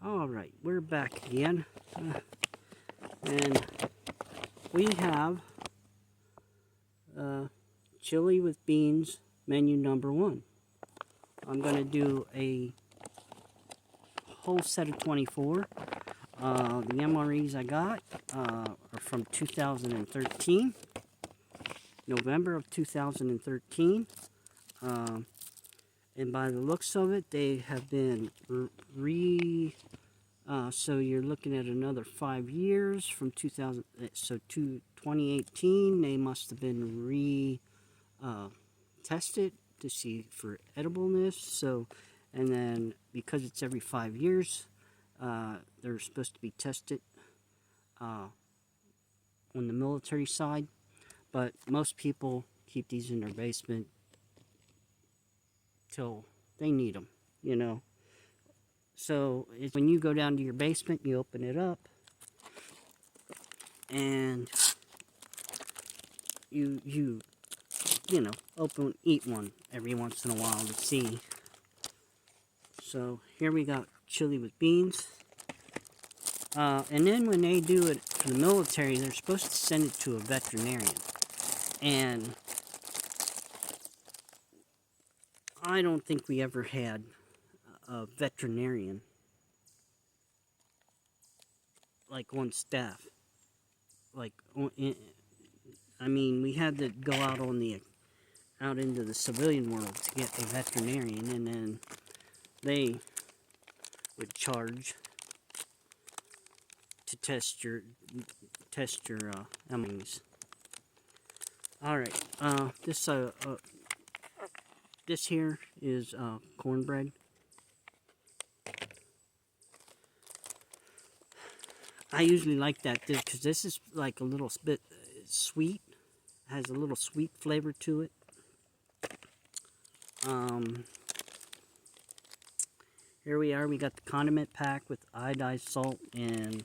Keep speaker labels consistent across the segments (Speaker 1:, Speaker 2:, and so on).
Speaker 1: Alright, we're back again. And we have chili with beans, menu number 1. I'm going to do a whole set of 24. The MREs I got are from 2013, November of 2013. And by the looks of it, they have been so you're looking at another 5 years from 2018. They must have been tested to see for edibleness. So, and then because it's every 5 years, they're supposed to be tested on the military side. But most people keep these in their basement till they need them, you know. So when you go down to your basement, you open it up, and you know, eat one every once in a while to see. So here we got chili with beans, and then when they do it for the military, they're supposed to send it to a veterinarian, and I don't think we ever had a veterinarian like on staff. Like, I mean, we had to go out into the civilian world to get a veterinarian, and then they would charge to test your emmings. All right, this here is cornbread. I usually like that because this is like a little bit sweet, has a little sweet flavor to it. Here we are. We got the condiment pack with iodized salt and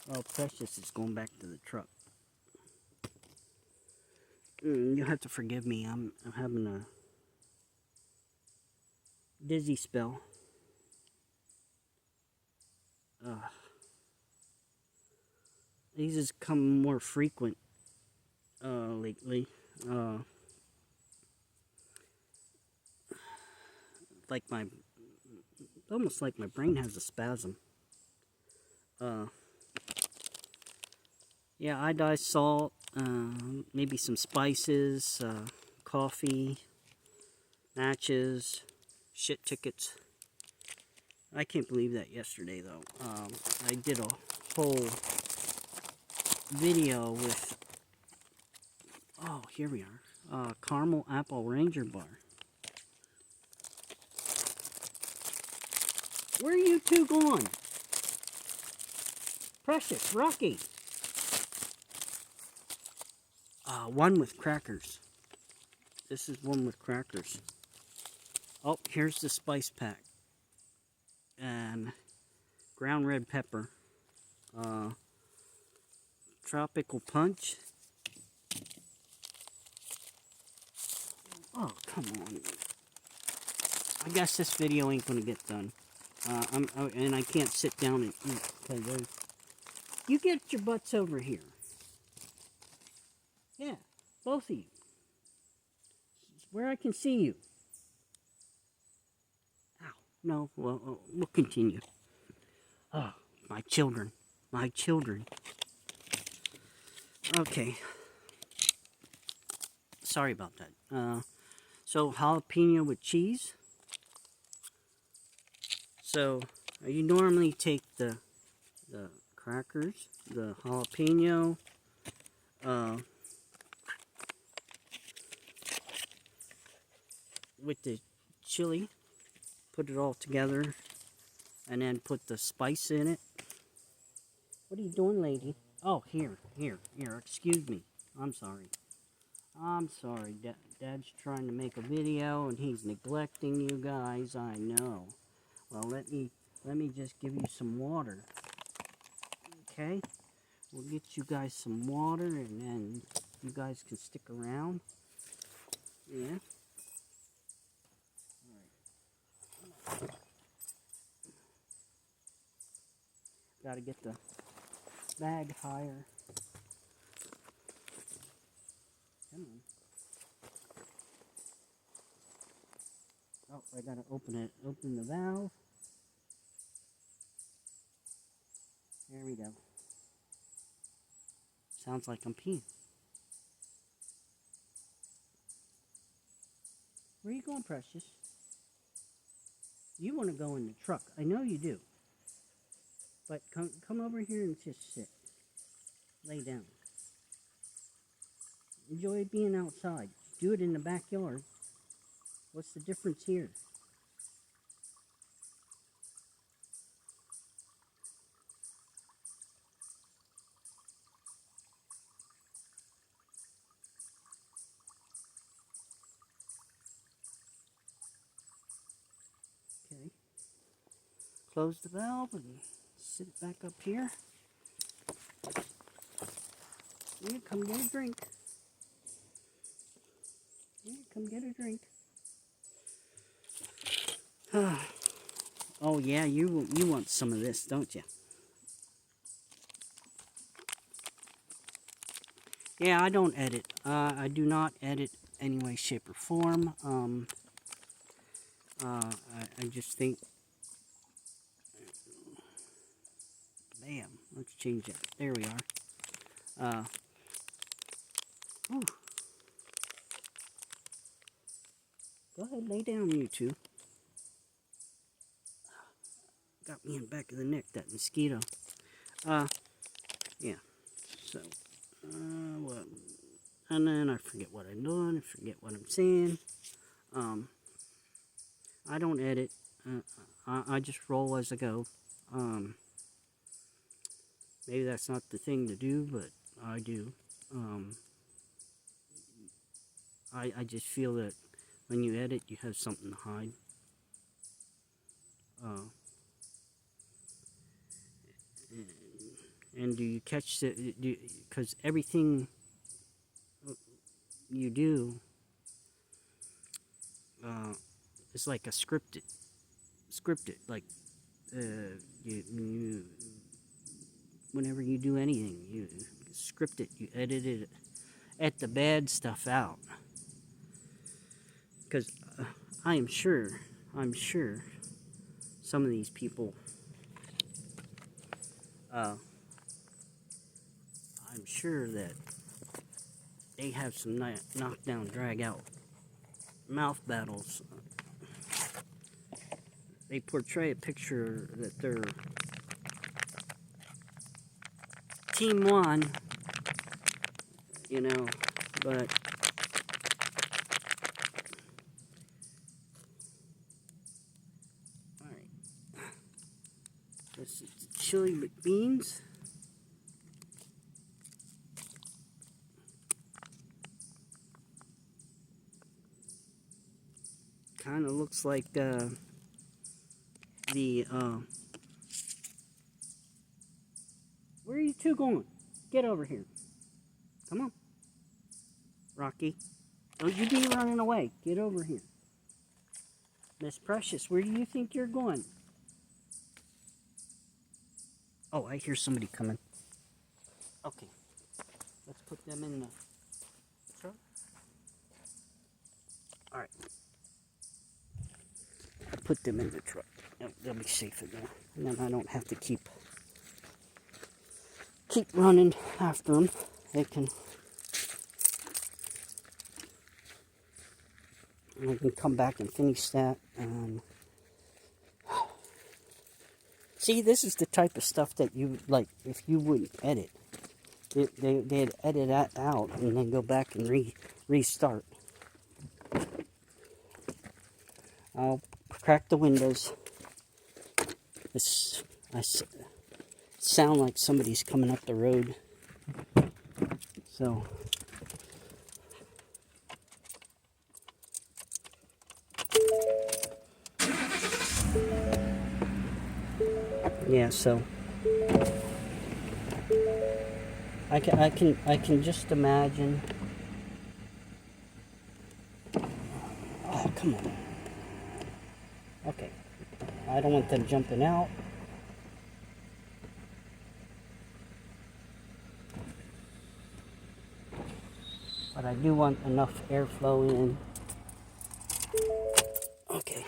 Speaker 1: oh, Precious is going back to the truck. You'll have to forgive me. I'm having a dizzy spell. These has come more frequent lately. Almost like my brain has a spasm. Yeah, iodized salt, maybe some spices, coffee, matches, shit tickets. I can't believe that yesterday, though. I did a whole video with, oh, here we are, caramel apple ranger bar. Where are you two going? Precious, Rocky. One with crackers. This is one with crackers. Oh, here's the spice pack. And ground red pepper. Tropical punch. Oh, come on. I guess this video ain't gonna get done. And I can't sit down and eat because you get your butts over here. Yeah, both of you. Where I can see you. Ow. No, well, we'll continue. Oh, my children. My children. Okay. Sorry about that. So, jalapeno with cheese. So, you normally take the crackers, the jalapeno, with the chili, put it all together, and then put the spice in it. What are you doing, lady? Oh, here, excuse me. I'm sorry. Dad's trying to make a video, and he's neglecting you guys, I know. Well, let me just give you some water. Okay? We'll get you guys some water, and then you guys can stick around. Yeah. gotta get the bag higher. Come on. Oh, I gotta open the valve. There we go. Sounds like I'm peeing. Where are you going, Precious? You want to go in the truck. I know you do. But come over here and just sit. Lay down. Enjoy being outside. Do it in the backyard. What's the difference here? Okay. Close the valve and sit it back up here. Yeah, come get a drink. Yeah, come get a drink. Oh yeah, you want some of this, don't you? Yeah, I don't edit. I do not edit any way, shape, or form. I just think. Bam. Let's change that. There we are. Whew. Go ahead, lay down, you two. Got me in the back of the neck, that mosquito. Yeah. So, what? And then I forget what I'm doing. I forget what I'm saying. I don't edit. I just roll as I go. Maybe that's not the thing to do, but I do. I just feel that when you edit, you have something to hide. And do you catch the? Because everything you do is like a scripted. Like you whenever you do anything, you script it. You edit it at the bad stuff out. Because I'm sure some of these people, I'm sure that they have some knockdown, drag out mouth battles. They portray a picture that they're team one, but this is the chili beans. Kind of looks like where are you two going? Get over here. Come on. Rocky. Don't you be running away. Get over here. Miss Precious, where do you think you're going? Oh, I hear somebody coming. Okay. Let's put them in the truck. Alright. Put them in the truck. They'll be safe in there. And then I don't have to keep running after them. They can... And I can come back and finish that. And see, this is the type of stuff that you, like, if you wouldn't edit. They'd edit that out and then go back and restart. I'll crack the windows. I sound like somebody's coming up the road. So... yeah, so I can just imagine. Oh, come on. Okay. I don't want them jumping out. but I do want enough airflow in. Okay.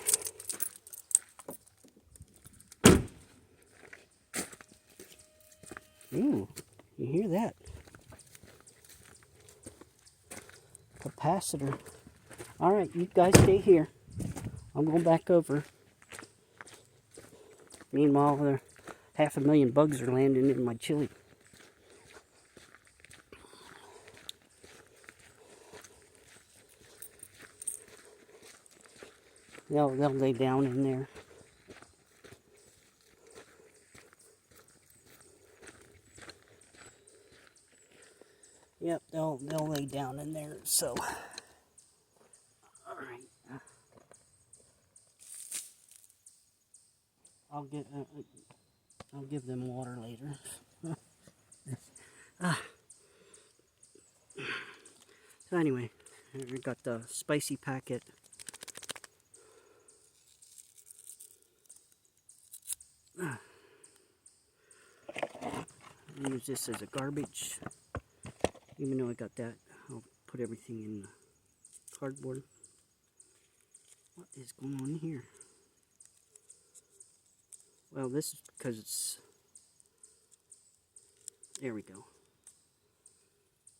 Speaker 1: Ooh, you hear that? Capacitor. All right, you guys stay here. I'm going back over. Meanwhile, there 500,000 bugs are landing in my chili. They'll lay down in there. Yep, they'll lay down in there. So, all right. I'll give them water later. So anyway, we got the spicy packet. I'll use this as a garbage. Even though I got that, I'll put everything in the cardboard. What is going on here? Well, this is because it's... There we go.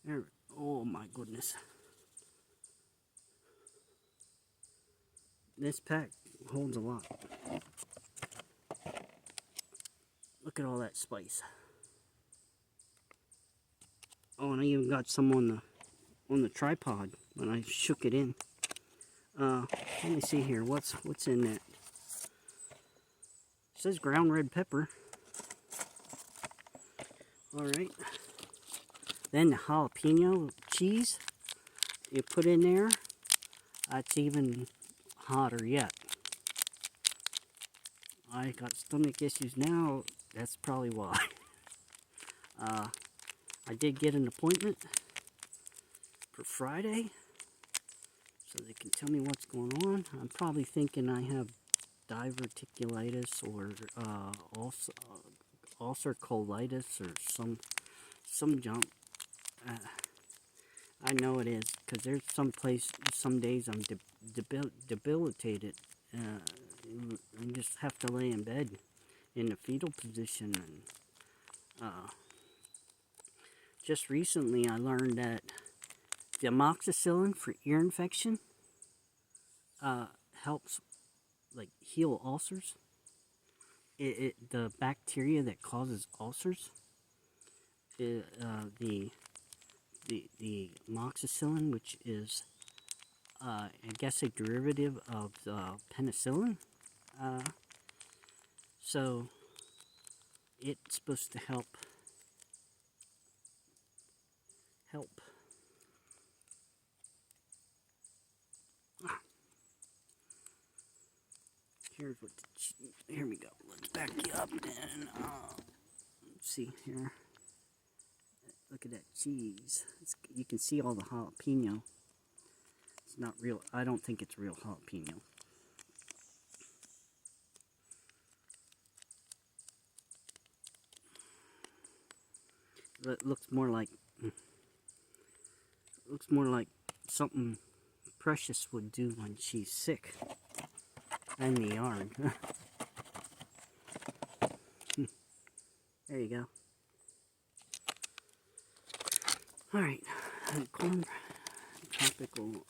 Speaker 1: There. Oh my goodness. This pack holds a lot. Look at all that spice. Oh, and I even got some on the tripod when I shook it in. Let me see here. What's in that? It says ground red pepper. All right. Then the jalapeno cheese you put in there. That's even hotter yet. I got stomach issues now. That's probably why. I did get an appointment for Friday, so they can tell me what's going on. I'm probably thinking I have diverticulitis or ulcer colitis or some junk. I know it is because there's some days I'm debilitated. I just have to lay in bed in the fetal position. And just recently I learned that the amoxicillin for ear infection helps like heal ulcers. The bacteria that causes ulcers, the amoxicillin, which is I guess a derivative of penicillin. So it's supposed to help. Here's what. Here we go. Let's back you up and let's see here. Look at that cheese. You can see all the jalapeno. It's not real. I don't think it's real jalapeno. It looks more like something Precious would do when she's sick. In the yard. There you go. Alright, corn tropical.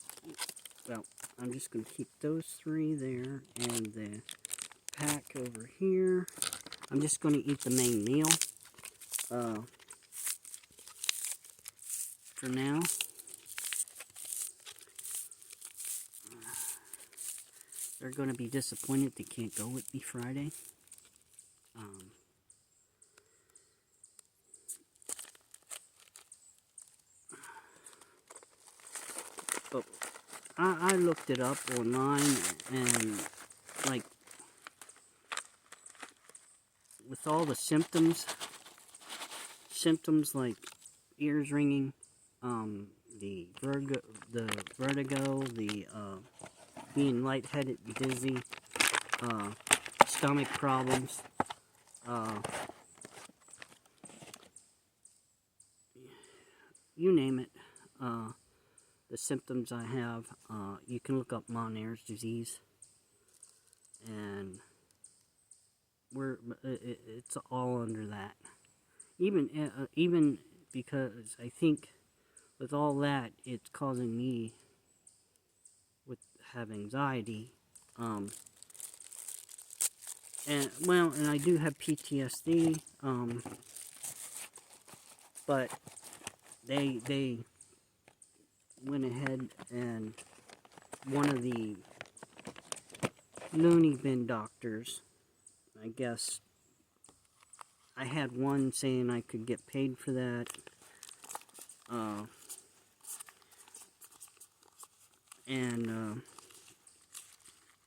Speaker 1: Well, I'm just going to keep those three there and the pack over here. I'm just going to eat the main meal for now. They're going to be disappointed they can't go with me Friday. But I looked it up online, and like with all the symptoms like ears ringing, the vertigo, the being lightheaded and dizzy, stomach problems, you name it. the symptoms I have, you can look up Meniere's disease, and it's all under that. Even because I think with all that, it's causing me have anxiety, and I do have PTSD, but they went ahead, and one of the loony bin doctors, I guess, I had one saying I could get paid for that,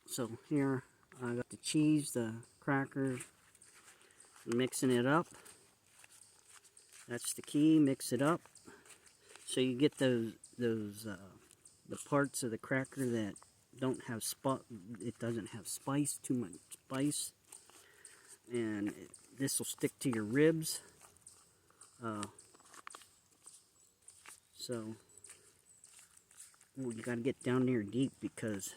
Speaker 1: so here I got the cheese, the crackers, mixing it up. That's the key, mix it up. So you get the parts of the cracker that don't have it doesn't have spice, too much spice. And this will stick to your ribs. So you got to get down there deep, because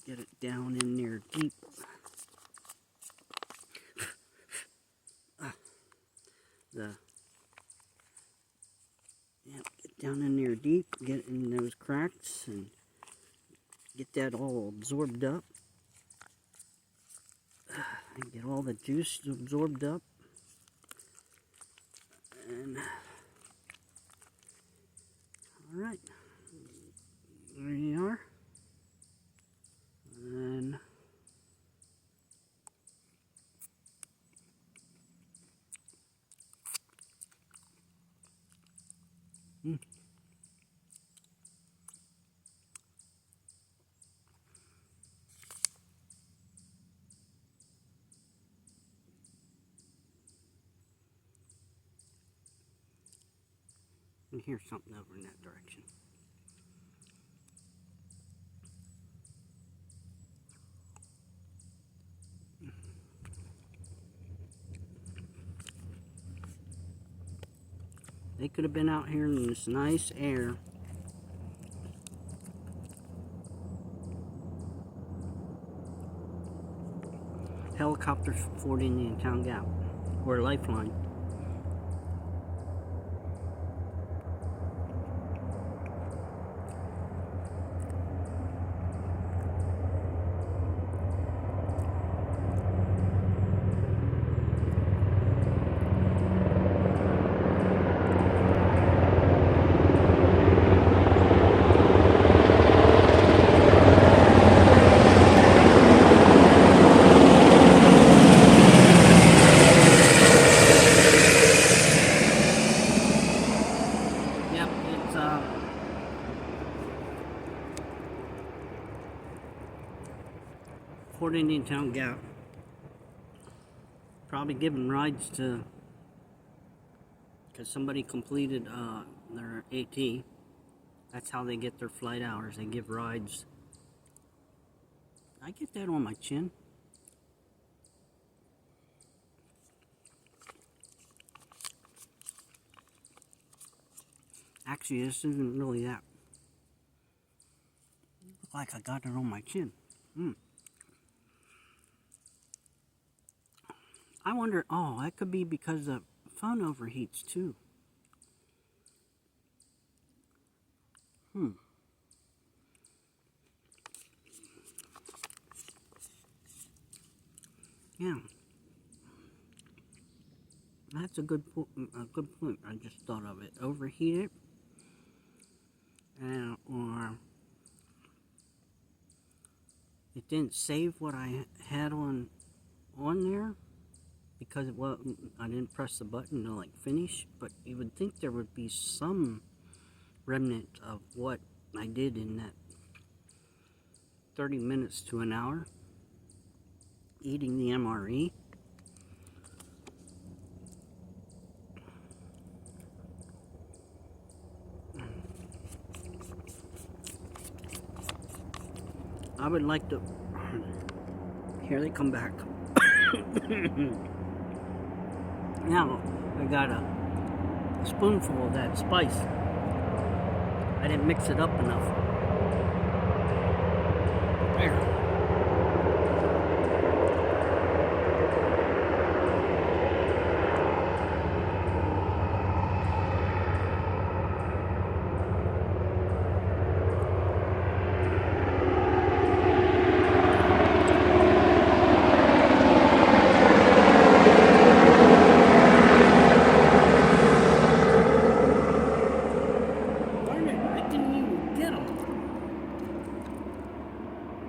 Speaker 1: get it down in there deep. Get down in there deep, get in those cracks, and get that all absorbed up. And get all the juice absorbed up. And alright, there you are. And I hear something over in that direction. They could have been out here in this nice air. Helicopters for the Indian Town Gap, or Lifeline. Fort Indian Town Gap. Probably giving rides to, because somebody completed their AT. That's how they get their flight hours. They give rides. I get that on my chin. Actually, this isn't really that. Look like I got it on my chin. I wonder, oh, that could be because the phone overheats too. Yeah. That's a good point. I just thought of it. Overheated. Or it didn't save what I had on there, because I didn't press the button to like finish, but you would think there would be some remnant of what I did in that 30 minutes to an hour eating the MRE. I would like to, here they come back. Now, I got a spoonful of that spice. I didn't mix it up enough. There. Darn it, I didn't even get them.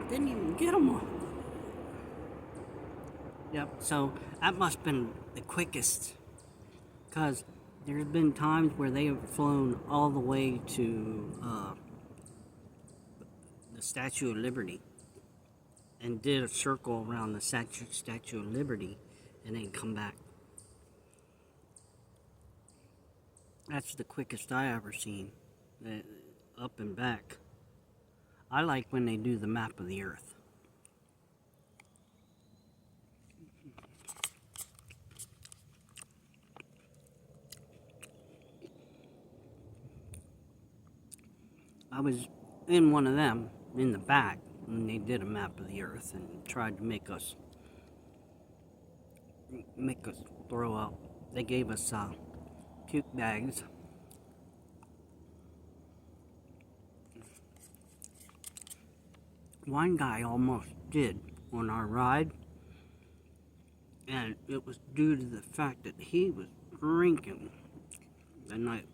Speaker 1: Didn't even get them all. Yep, so that must have been the quickest. Because there's been times where they have flown all the way to the Statue of Liberty and did a circle around the Statue of Liberty and then come back. That's the quickest I ever seen, up and back. I like when they do the map of the Earth. I was in one of them in the back when they did a map of the Earth and tried to make us throw up. They gave us puke bags. One guy almost did on our ride, and it was due to the fact that he was drinking the night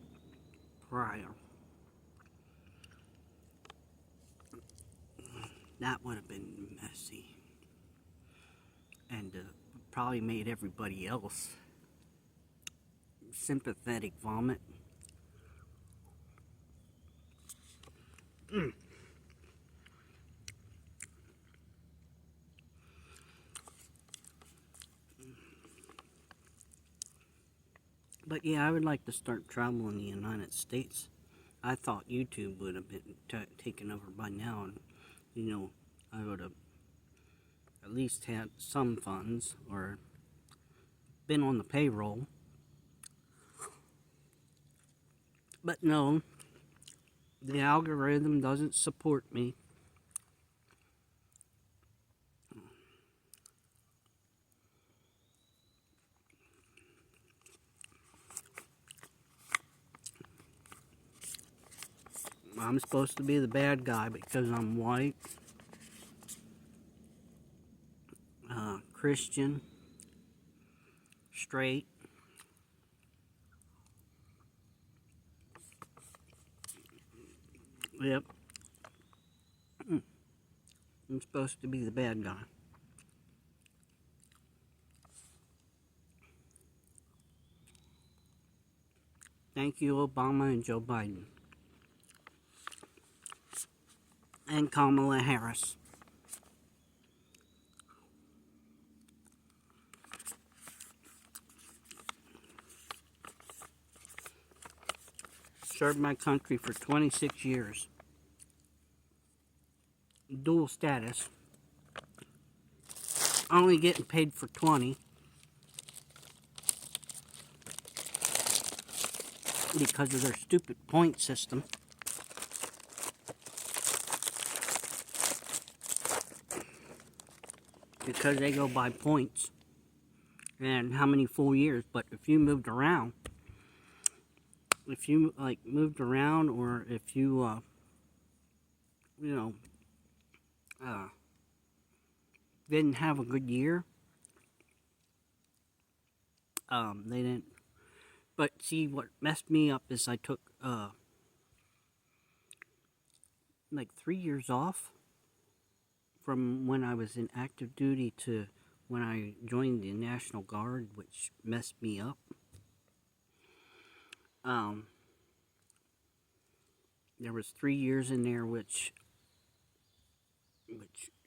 Speaker 1: prior. That would have been messy, and probably made everybody else sympathetic vomit. But yeah, I would like to start traveling the United States. I thought YouTube would have been taken over by now, and I would have at least had some funds or been on the payroll. But no, the algorithm doesn't support me. I'm supposed to be the bad guy because I'm white, Christian, straight. Yep. I'm supposed to be the bad guy. Thank you, Obama and Joe Biden. And Kamala Harris. Served my country for 26 years. Dual status. Only getting paid for 20. Because of their stupid point system. Because they go by points and how many full years. But if you moved around, or if you didn't have a good year, they didn't. But see, what messed me up is I took like 3 years off from when I was in active duty to when I joined the National Guard, which messed me up. There was 3 years in there which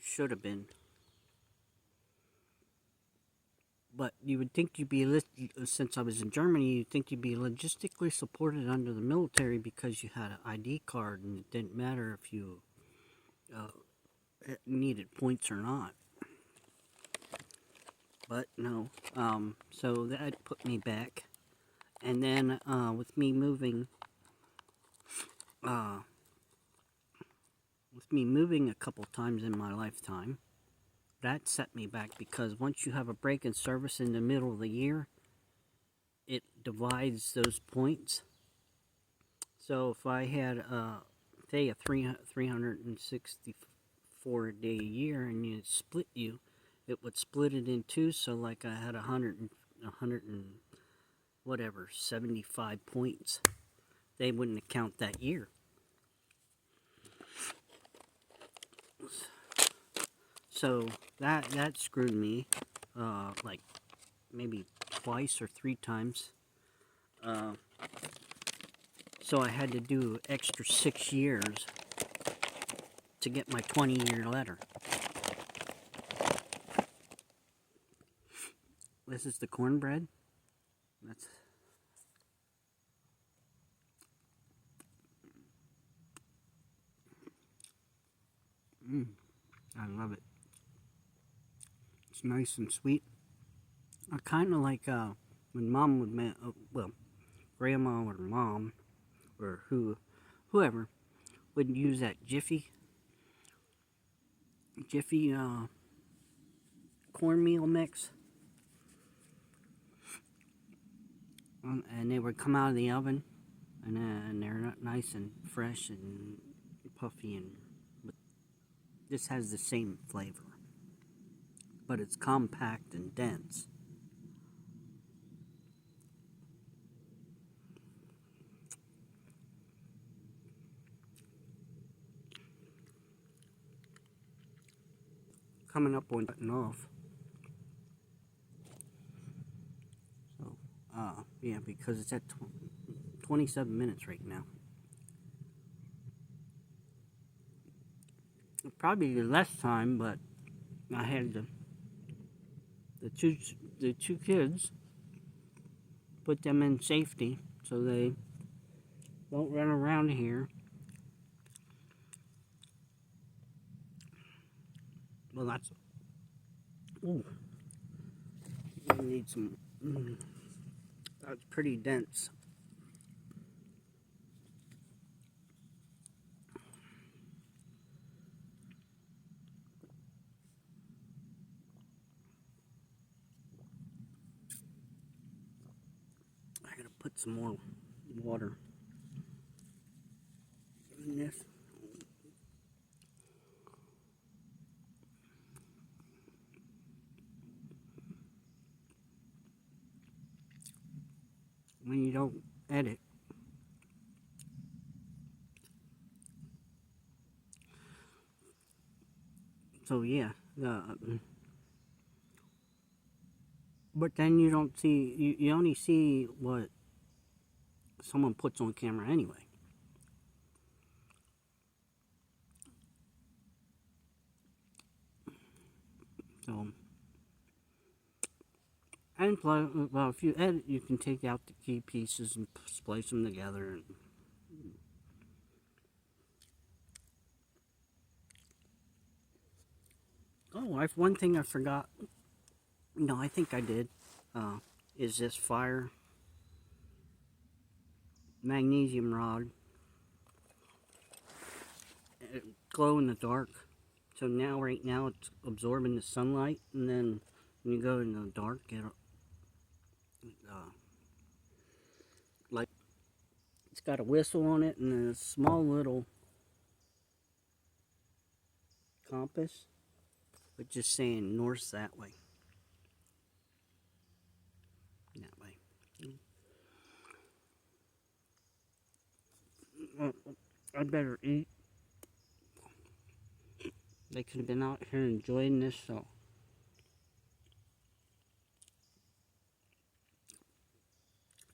Speaker 1: should have been. But you would think you'd be, since I was in Germany, you'd think you'd be logistically supported under the military because you had an ID card and it didn't matter if you needed points or not. But no, so that put me back. And then with me moving with me moving a couple times in my lifetime, that set me back because once you have a break in service in the middle of the year, it divides those points. So if I had, say, a 364-day year and you split it would split it in two. So like I had 100 and whatever, 75 points. They wouldn't count that year. So that screwed me, like maybe twice or three times. So I had to do extra 6 years to get my 20-year letter. This is the cornbread. That's I love it. It's nice and sweet. I kind of like when Mom would Grandma or Mom or whoever would use that Jiffy cornmeal mix, and they would come out of the oven, and they're not nice and fresh and puffy, but this has the same flavor, but it's compact and dense. Coming up on cutting off. So, yeah, because it's at 27 minutes right now. Probably less time, but I had the two kids, put them in safety so they won't run around here. Well, that's. Ooh. You need some. That's pretty dense. I gotta put some more water in this. When you don't edit, so yeah, but then you don't see, you only see what someone puts on camera anyway. So, and well, if you edit, you can take out the key pieces and splice them together. Oh, one thing I forgot. No, I think I did. Is this fire magnesium rod. It glow in the dark. So now, right now, it's absorbing the sunlight, and then when you go in the dark, like it's got a whistle on it and a small little compass, but just saying north that way. That way. Well, I better eat. They could have been out here enjoying this, so.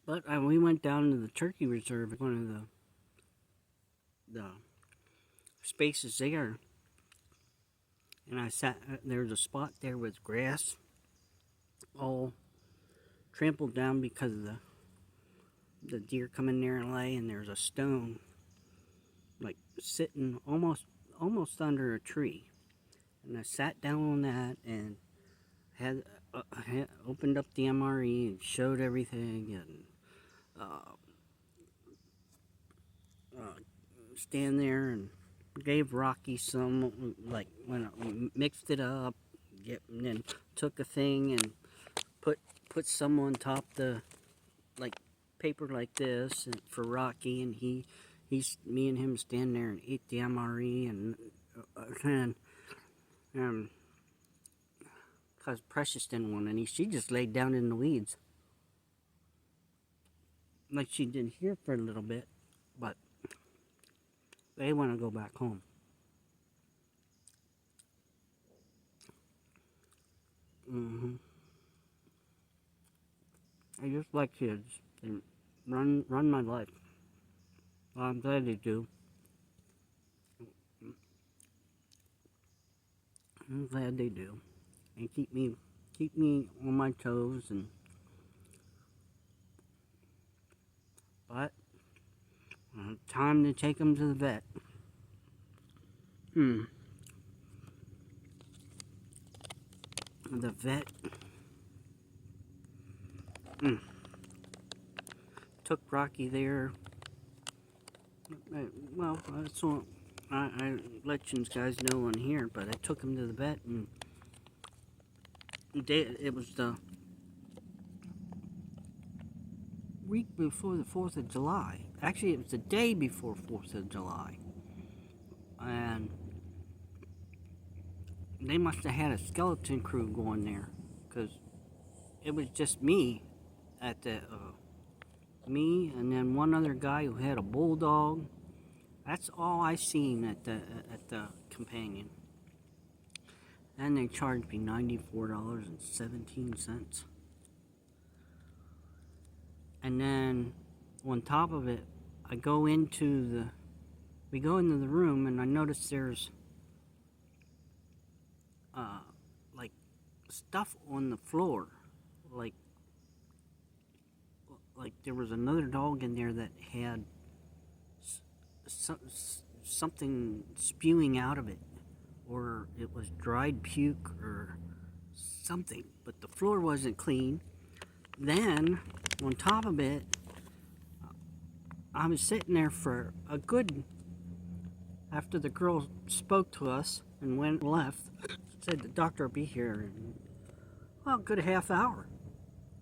Speaker 1: But we went down to the turkey reserve, one of the spaces there, and I sat. There's a spot there with grass, all trampled down because of the deer come in there and lay, and there's a stone, like sitting almost under a tree, and I sat down on that and had opened up the MRE and showed everything, and stand there and gave Rocky some, like, when I mixed it up, and then took a thing and put some on top the, like, paper like this and for Rocky, and me and him stand there and eat the MRE, and because Precious didn't want any, she just laid down in the weeds, like she did here for a little bit, but they want to go back home. I just like kids and run my life. Well, I'm glad they do. I'm glad they do, and keep me on my toes. But time to take them to the vet. The vet took Rocky there. Well, that's all. I let you guys know on here, but I took him to the vet, and it was the week before the 4th of July. Actually, it was the day before 4th of July. And they must have had a skeleton crew going there, because it was just me at the, me and then one other guy who had a bulldog. That's all I seen at the companion. And they charged me $94.17. And then on top of it, we go into the room, and I notice there's like stuff on the floor, like there was another dog in there that had something spewing out of it, or it was dried puke or something, but the floor wasn't clean. Then on top of it, I was sitting there for a good, after the girl spoke to us and left, said the doctor will be here in, well, a good half hour.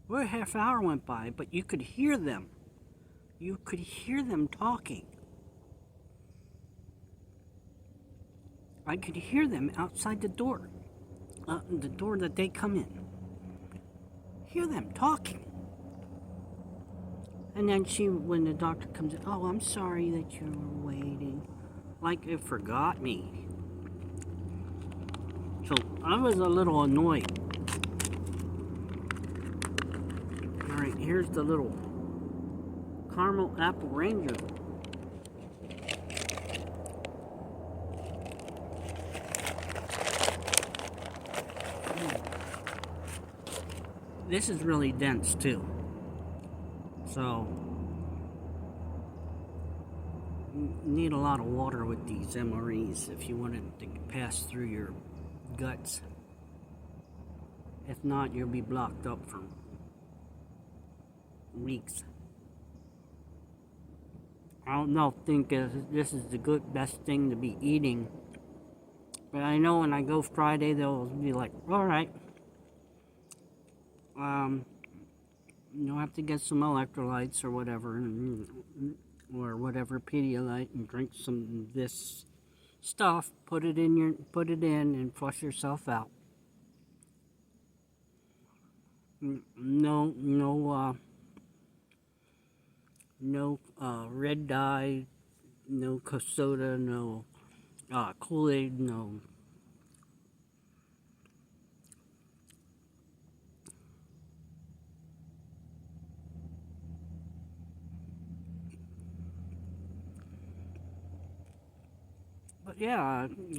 Speaker 1: Well, a half hour went by, but you could hear them. You could hear them talking. I could hear them outside the door that they come in. Hear them talking. And then when the doctor comes in, oh, I'm sorry that you were waiting. Like it forgot me. So I was a little annoyed. Alright, here's the little caramel apple ranger. This is really dense too. So you need a lot of water with these MREs if you want it to pass through your guts. If not, you'll be blocked up for weeks. I don't think this is the best thing to be eating, but I know when I go Friday, they'll be like, all right, you'll have to get some electrolytes or whatever, or whatever Pedialyte, and drink some of this stuff. Put it in and flush yourself out. No red dye, no soda, no Kool-Aid, no. But yeah, we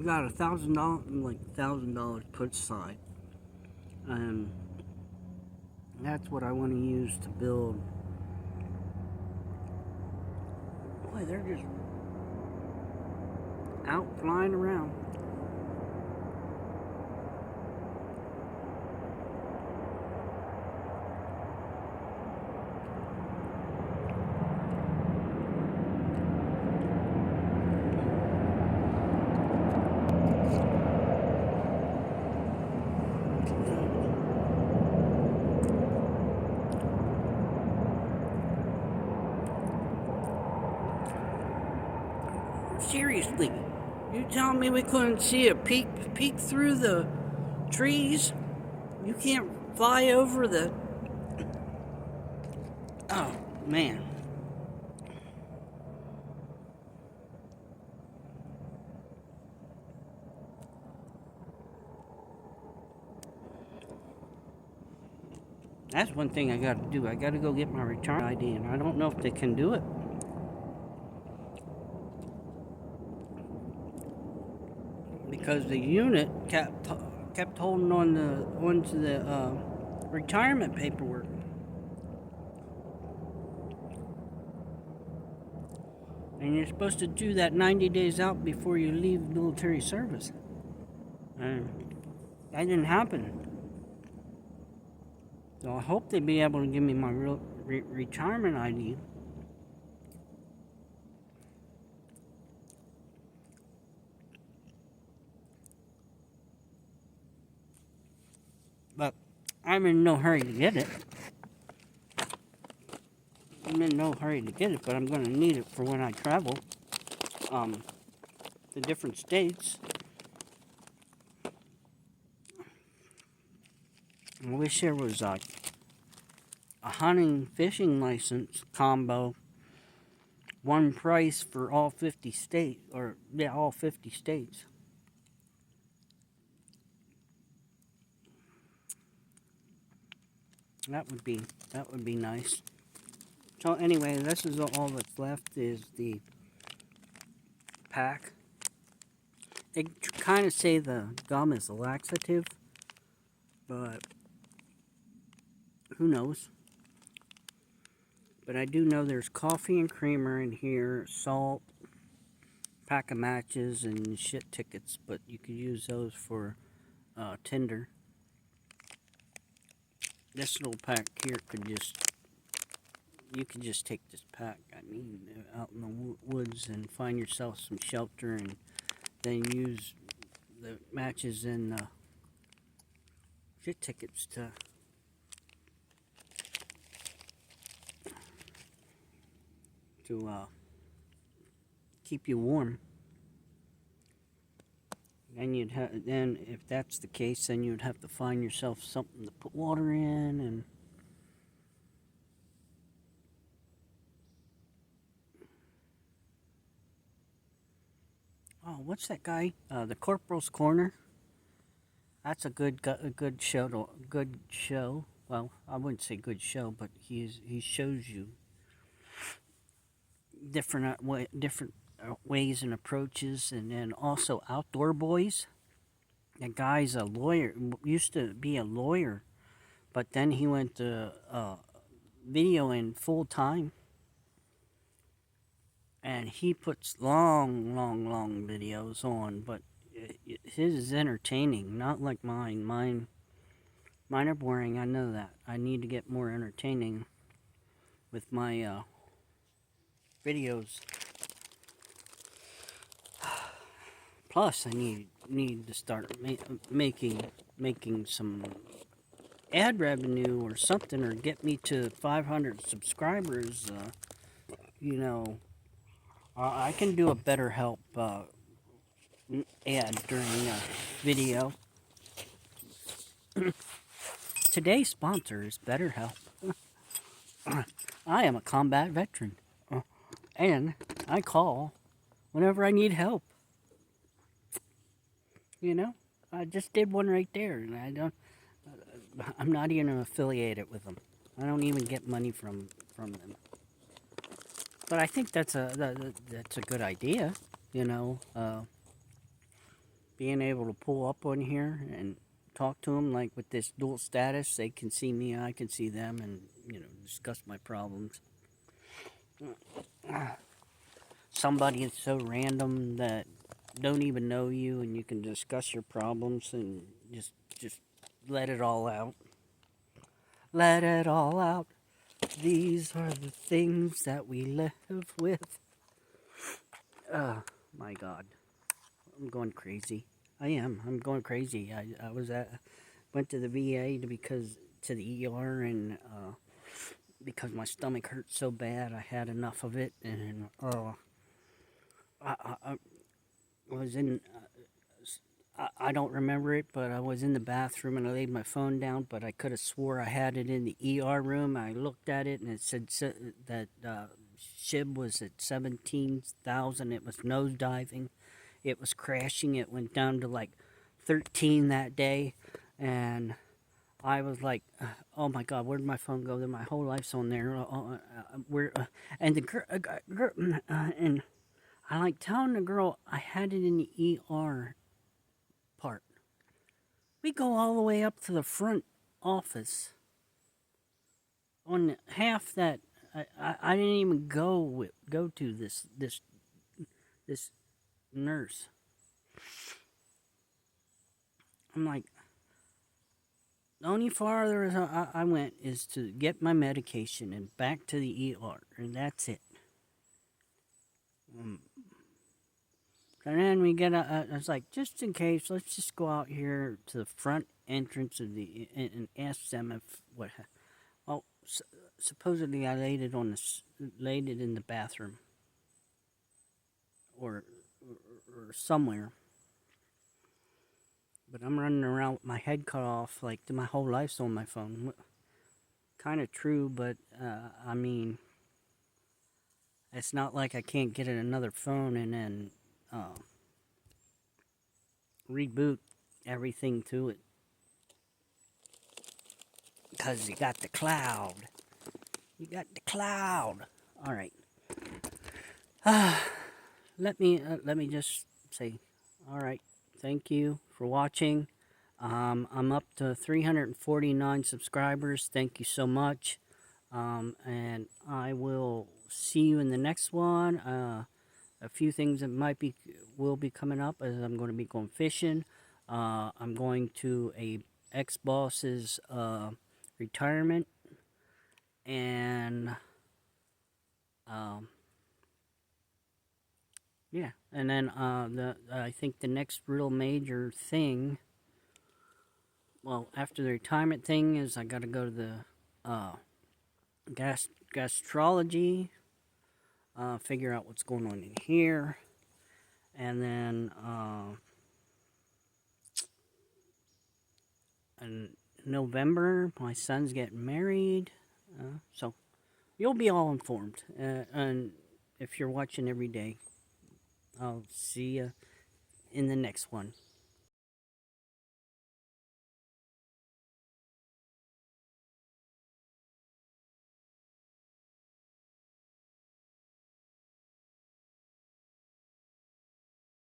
Speaker 1: got $1,000 put aside, and that's what I want to use to build. Boy, they're just out flying around. Seriously, you telling me we couldn't see a peek through the trees? You can't fly over the... Oh, man. That's one thing I gotta do. I gotta go get my retirement ID, and I don't know if they can do it. Because the unit kept holding on onto the retirement paperwork. And you're supposed to do that 90 days out before you leave military service. And that didn't happen. So I hope they'll be able to give me my real retirement ID. But I'm in no hurry to get it. I'm in no hurry to get it, but I'm going to need it for when I travel to different states. I wish there was a hunting fishing license combo, one price for all 50 states, or yeah, all 50 states. That would be nice. So anyway, this is all that's left is the pack. They kind of say the gum is a laxative, but who knows? But I do know there's coffee and creamer in here, salt, pack of matches, and shit tickets, but you could use those for Tinder. This little pack here you could just take this pack, out in the woods and find yourself some shelter, and then use the matches and shit tickets to keep you warm. And then if that's the case, then you'd have to find yourself something to put water in. And oh, what's that guy? The Corporal's Corner. That's a good show. Well, I wouldn't say good show, but he shows you different ways and approaches, and then also Outdoor Boys. The guy's a lawyer, used to be a lawyer, but then he went to video in full time, and he puts long videos on, but his is entertaining, not like mine. Mine are boring, I know that. I need to get more entertaining with my videos. Plus, I need to start making some ad revenue or something, or get me to 500 subscribers. I can do a BetterHelp ad during a video. Today's sponsor is BetterHelp. I am a combat veteran, and I call whenever I need help. I just did one right there, and I'm not even affiliated with them. I don't even get money from them. But I think that's a good idea, being able to pull up on here and talk to them, like with this dual status. They can see me, I can see them, and discuss my problems. Somebody is so random that don't even know you, and you can discuss your problems and just let it all out. Let it all out. These are the things that we live with. My God, I'm going crazy. I'm going crazy. I went to the VA to the ER, and because my stomach hurt so bad, I had enough of it, and I was in. I don't remember it, but I was in the bathroom and I laid my phone down. But I could have swore I had it in the ER room. I looked at it and it said that SHIB was at 17,000. It was nosediving. It was crashing. It went down to like 13 that day, and I was like, "Oh my God, where did my phone go? My whole life's on there." Where and the girl, and I like telling the girl I had it in the ER part. We go all the way up to the front office. On half that, I didn't even go to this nurse. I'm like, the only farther I went is to get my medication and back to the ER, and that's it. And then we get I was like, just in case, let's just go out here to the front entrance of the and ask them if what. Well, supposedly I laid it in the bathroom or somewhere. But I'm running around with my head cut off, like my whole life's on my phone. Kind of true, but I mean, it's not like I can't get another phone and then reboot everything to it. Because you got the cloud. You got the cloud. All right. Let me just say, all right. Thank you for watching. I'm up to 349 subscribers. Thank you so much. And I will see you in the next one. A few things that will be coming up as I'm going to be going fishing. I'm going to a ex-boss's retirement, and yeah, and then I think the next real major thing, well, after the retirement thing, is I got to go to the gastrology, figure out what's going on in here, and then in November my son's getting married, so you'll be all informed, and if you're watching every day, I'll see you in the next one.